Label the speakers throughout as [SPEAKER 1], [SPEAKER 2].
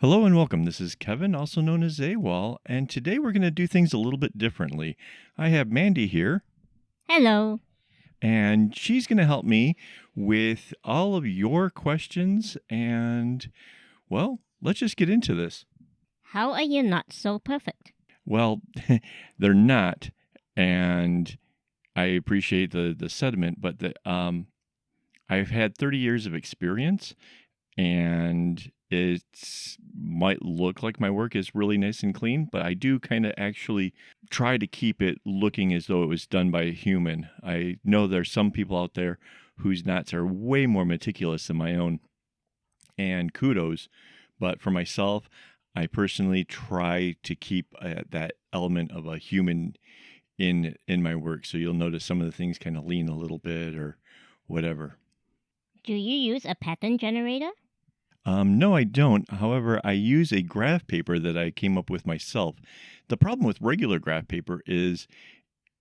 [SPEAKER 1] Hello and welcome. This is Kevin, also known as AWOL, and today we're going to do things a little bit differently. I have Mandy here,
[SPEAKER 2] Hello.
[SPEAKER 1] and she's going to help me with all of your questions. And, well, let's just get into this.
[SPEAKER 2] How are you not so perfect?
[SPEAKER 1] Well, they're not, and I appreciate the sentiment, but I've had 30 years of experience, and it might look like my work is really nice and clean, but I do kind of actually try to keep it looking as though it was done by a human. I know there's some people out there whose knots are way more meticulous than my own, and kudos. But for myself, I personally try to keep that element of a human in my work. So you'll notice some of the things kind of lean a little bit or whatever.
[SPEAKER 2] Do you use a pattern generator?
[SPEAKER 1] No, I don't. However, I use a graph paper that I came up with myself. The problem with regular graph paper is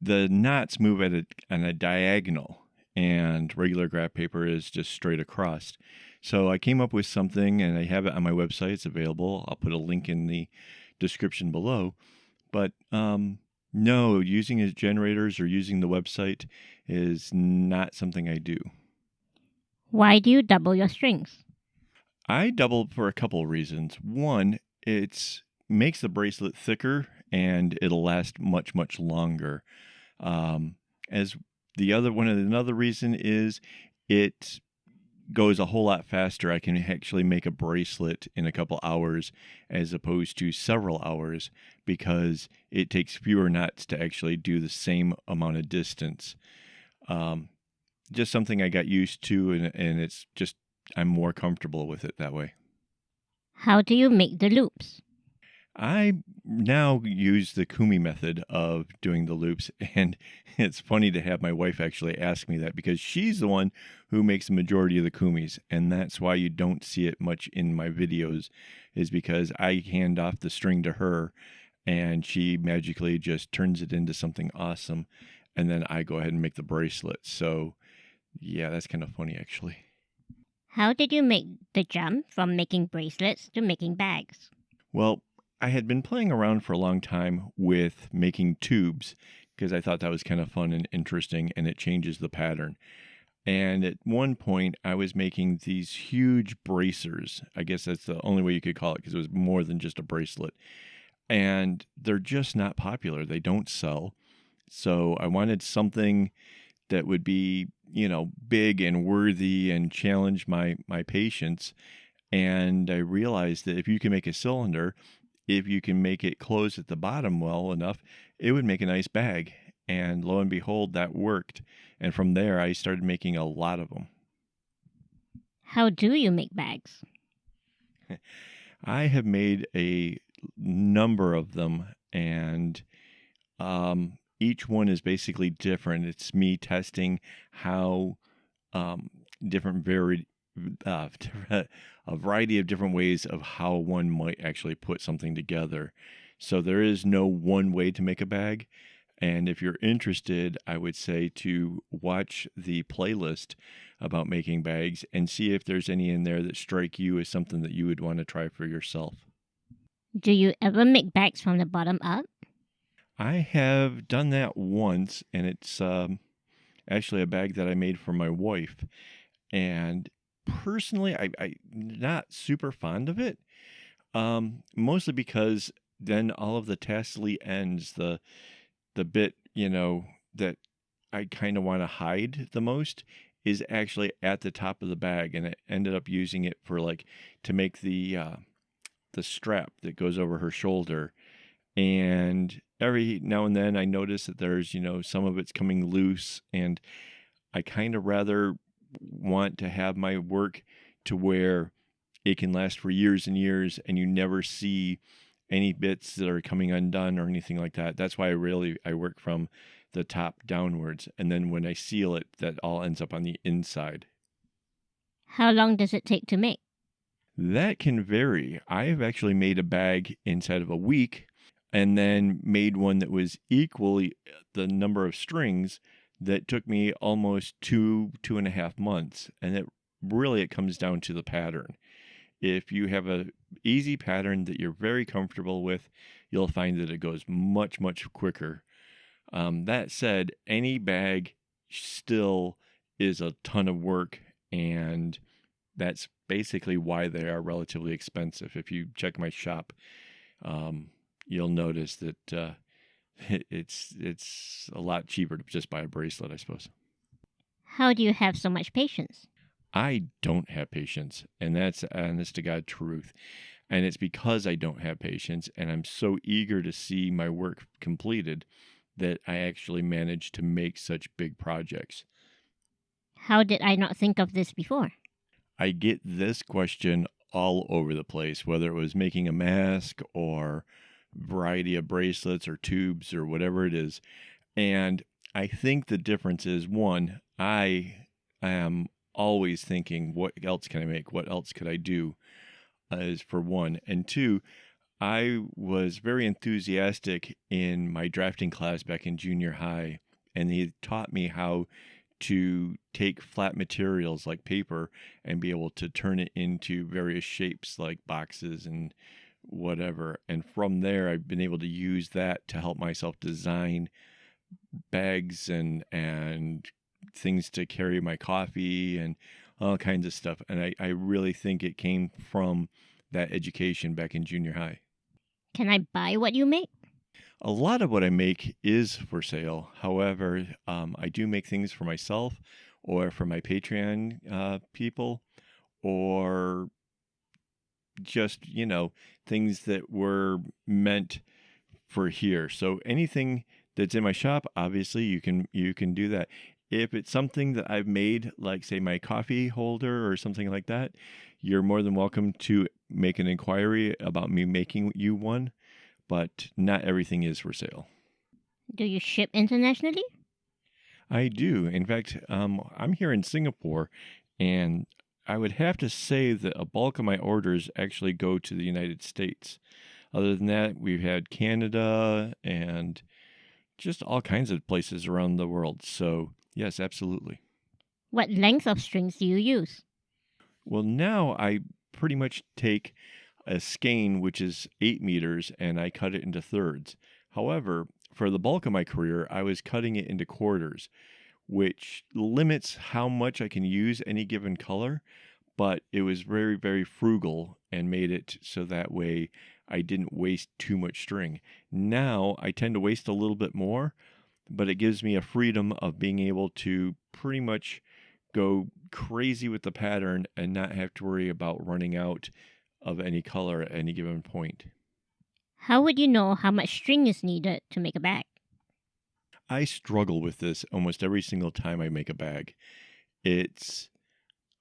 [SPEAKER 1] the knots move on a diagonal, and regular graph paper is just straight across. So I came up with something, and I have it on my website. It's available. I'll put a link in the description below. But no, using as generators or using the website is not something I do.
[SPEAKER 2] Why do you double your strings?
[SPEAKER 1] I double for a couple of reasons. One, it makes the bracelet thicker and it'll last much, much longer. As the other one, another reason is it goes a whole lot faster. I can actually make a bracelet in a couple hours as opposed to several hours because it takes fewer knots to actually do the same amount of distance. Just something I got used to, and it's just I'm more comfortable with it that way.
[SPEAKER 2] How do you make the loops?
[SPEAKER 1] I now use the kumi method of doing the loops, and it's funny to have my wife actually ask me that because she's the one who makes the majority of the kumis, and that's why you don't see it much in my videos, is because I hand off the string to her, and she magically just turns it into something awesome, and then I go ahead and make the bracelet. So, yeah, that's kind of funny actually.
[SPEAKER 2] How did you make the jump from making bracelets to making bags?
[SPEAKER 1] Well, I had been playing around for a long time with making tubes because I thought that was kind of fun and interesting and it changes the pattern. And at one point, I was making these huge bracers. I guess that's the only way you could call it because it was more than just a bracelet. And they're just not popular, they don't sell. So I wanted something that would be, big and worthy and challenge my patience. And I realized that if you can make a cylinder, if you can make it close at the bottom well enough, it would make a nice bag. And lo and behold, that worked. And from there, I started making a lot of them.
[SPEAKER 2] How do you make bags?
[SPEAKER 1] I have made a number of them, and each one is basically different. It's me testing how different varied a variety of different ways of how one might actually put something together. So there is no one way to make a bag. And if you're interested, I would say to watch the playlist about making bags and see if there's any in there that strike you as something that you would want to try for yourself.
[SPEAKER 2] Do you ever make bags from the bottom up?
[SPEAKER 1] I have done that once, and it's actually a bag that I made for my wife. And personally, I'm not super fond of it, mostly because then all of the tassely ends, the bit, that I kind of want to hide the most is actually at the top of the bag, and it ended up using it for like to make the strap that goes over her shoulder. And every now and then I notice that there's, some of it's coming loose, and I kind of rather want to have my work to where it can last for years and years and you never see any bits that are coming undone or anything like that. That's why I work from the top downwards, and then when I seal it, that all ends up on the inside.
[SPEAKER 2] How long does it take to make?
[SPEAKER 1] That can vary. I have actually made a bag inside of a week and then made one that was equally the number of strings that took me almost 2.5 months. And it comes down to the pattern. If you have a easy pattern that you're very comfortable with, you'll find that it goes much, much quicker. That said, any bag still is a ton of work, and that's basically why they are relatively expensive. If you check my shop, you'll notice that it's a lot cheaper to just buy a bracelet, I suppose.
[SPEAKER 2] How do you have so much patience?
[SPEAKER 1] I don't have patience, and that's honest to God truth. And it's because I don't have patience and I'm so eager to see my work completed that I actually manage to make such big projects.
[SPEAKER 2] How did I not think of this before?
[SPEAKER 1] I get this question all over the place, whether it was making a mask or variety of bracelets or tubes or whatever it is. And I think the difference is one, I am always thinking, what else can I make? What else could I do? Is for one. And two, I was very enthusiastic in my drafting class back in junior high, and he taught me how to take flat materials like paper and be able to turn it into various shapes like boxes and whatever. And from there, I've been able to use that to help myself design bags and things to carry my coffee and all kinds of stuff. And I really think it came from that education back in junior high.
[SPEAKER 2] Can I buy what you make?
[SPEAKER 1] A lot of what I make is for sale. However, I do make things for myself or for my Patreon people, or just, things that were meant for here. So anything that's in my shop, obviously you can do that. If it's something that I've made, like say my coffee holder or something like that, you're more than welcome to make an inquiry about me making you one, but not everything is for sale.
[SPEAKER 2] Do you ship internationally?
[SPEAKER 1] I do. In fact, I'm here in Singapore, and I would have to say that a bulk of my orders actually go to the United States. Other than that, we've had Canada and just all kinds of places around the world. So, yes, absolutely.
[SPEAKER 2] What length of strings do you use?
[SPEAKER 1] Well, now I pretty much take a skein, which is 8 meters, and I cut it into thirds. However, for the bulk of my career, I was cutting it into quarters, which limits how much I can use any given color, but it was very, very frugal and made it so that way I didn't waste too much string. Now I tend to waste a little bit more, but it gives me a freedom of being able to pretty much go crazy with the pattern and not have to worry about running out of any color at any given point.
[SPEAKER 2] How would you know how much string is needed to make a bag?
[SPEAKER 1] I struggle with this almost every single time I make a bag. It's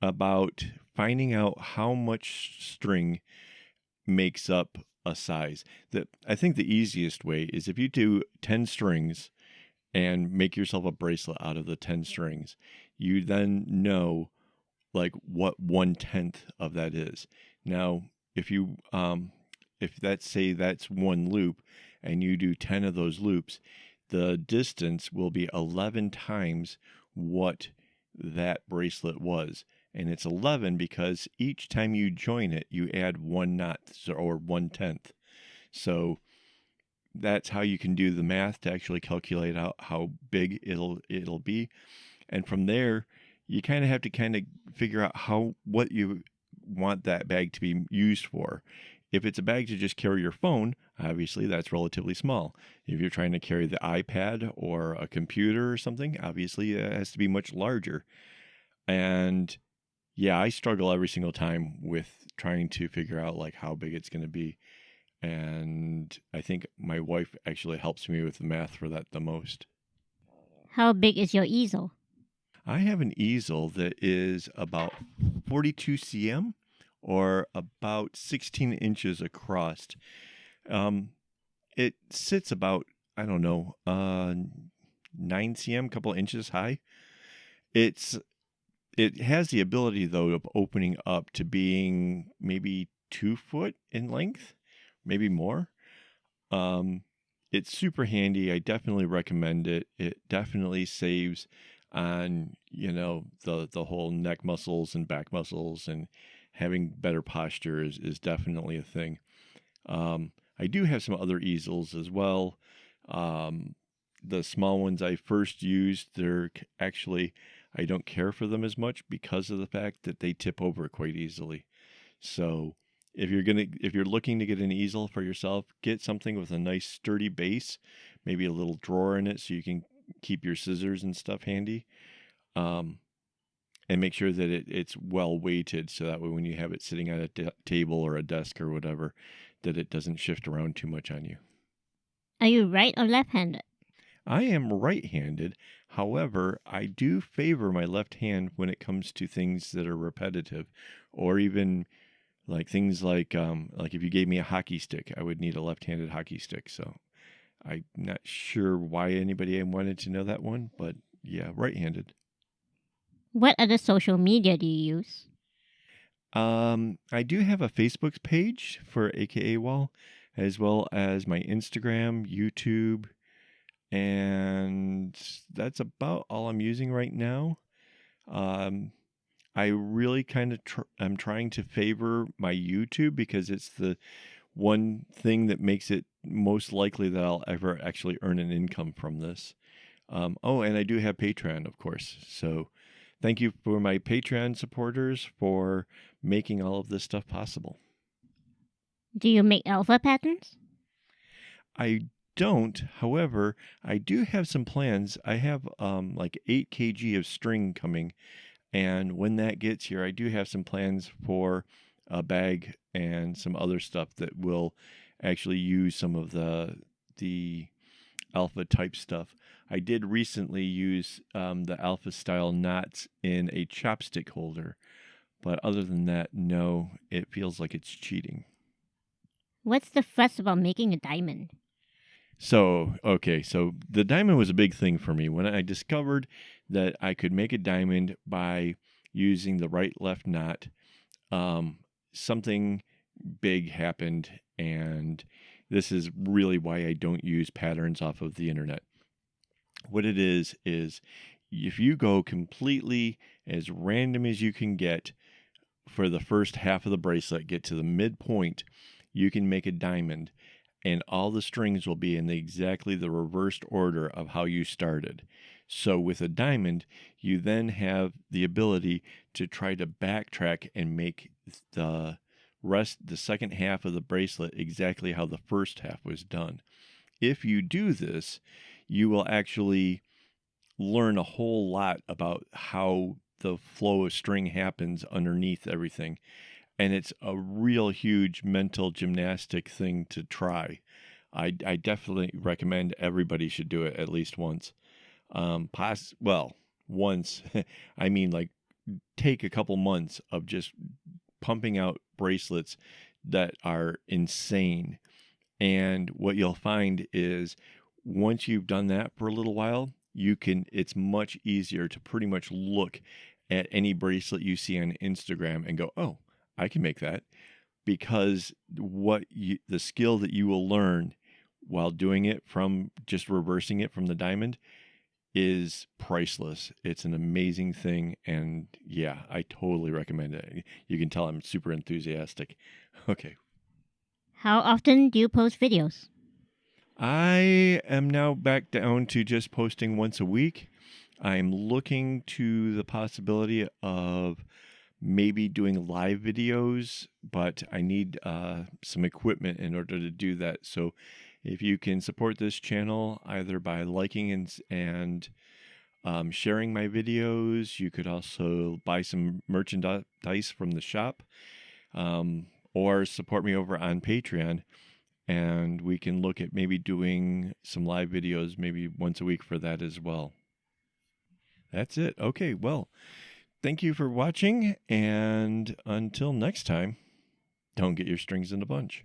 [SPEAKER 1] about finding out how much string makes up a size. I think the easiest way is if you do 10 strings and make yourself a bracelet out of the 10 strings, you then know like what 1/10 of that is. Now, if that's say that's one loop and you do 10 of those loops, the distance will be 11 times what that bracelet was. And it's 11 because each time you join it, you add one knot or 1/10. So that's how you can do the math to actually calculate out how big it'll be. And from there, you kind of have to kind of figure out what you want that bag to be used for. If it's a bag to just carry your phone, obviously that's relatively small. If you're trying to carry the iPad or a computer or something, obviously it has to be much larger. And yeah, I struggle every single time with trying to figure out like how big it's going to be. And I think my wife actually helps me with the math for that the most.
[SPEAKER 2] How big is your easel?
[SPEAKER 1] I have an easel that is about 42 cm or about 16 inches across. Um, it sits about, I don't know, 9 cm, couple inches high. It's it has the ability though of opening up to being maybe 2 foot in length, maybe more. Um, it's super handy. I definitely recommend it. It definitely saves on, the whole neck muscles and back muscles and having better posture is definitely a thing. I do have some other easels as well. Um, the small ones I first used, actually, I don't care for them as much because of the fact that they tip over quite easily. So if you're looking to get an easel for yourself, get something with a nice sturdy base, maybe a little drawer in it so you can keep your scissors and stuff handy. Um, and make sure that it's well weighted so that way when you have it sitting at a table or a desk or whatever, that it doesn't shift around too much on you.
[SPEAKER 2] Are you right or left-handed?
[SPEAKER 1] I am right-handed. However, I do favor my left hand when it comes to things that are repetitive, or even like things like if you gave me a hockey stick, I would need a left-handed hockey stick. So I'm not sure why anybody wanted to know that one, but yeah, right-handed.
[SPEAKER 2] What other social media do you use?
[SPEAKER 1] I do have a Facebook page for akaawol, as well as my Instagram, YouTube, and that's about all I'm using right now. Um, I really kind of I'm trying to favor my YouTube because it's the one thing that makes it most likely that I'll ever actually earn an income from this. Oh, and I do have Patreon, of course. So thank you for my Patreon supporters for making all of this stuff possible.
[SPEAKER 2] Do you make alpha patterns?
[SPEAKER 1] I don't, however, I do have some plans. I have like 8 kg of string coming, and when that gets here, I do have some plans for a bag and some other stuff that will actually use some of the alpha type stuff. I did recently use the alpha style knots in a chopstick holder, but other than that, no, it feels like it's cheating.
[SPEAKER 2] What's the fuss about making a diamond?
[SPEAKER 1] So, okay, so the diamond was a big thing for me when I discovered that I could make a diamond by using the right left knot. Um, Something big happened, and this is really why I don't use patterns off of the internet. What it is if you go completely as random as you can get for the first half of the bracelet, get to the midpoint, you can make a diamond, and all the strings will be in exactly the reversed order of how you started. So with a diamond, you then have the ability to try to backtrack and make the second half of the bracelet exactly how the first half was done. If you do this, you will actually learn a whole lot about how the flow of string happens underneath everything. And it's a real huge mental gymnastic thing to try. I definitely recommend everybody should do it at least once. Well, once, I mean, like, take a couple months of just pumping out bracelets that are insane. And what you'll find is once you've done that for a little while, it's much easier to pretty much look at any bracelet you see on Instagram and go, oh, I can make that, because the skill that you will learn while doing it from just reversing it from the diamond is priceless. It's an amazing thing. And yeah, I totally recommend it. You can tell I'm super enthusiastic. Okay.
[SPEAKER 2] How often do you post videos?
[SPEAKER 1] I am now back down to just posting once a week. I'm looking to the possibility of maybe doing live videos, but I need some equipment in order to do that. So if you can support this channel either by liking and sharing my videos, you could also buy some merchandise from the shop, or support me over on Patreon. And we can look at maybe doing some live videos maybe once a week for that as well. That's it. Okay, well, thank you for watching, and until next time, don't get your strings in a bunch.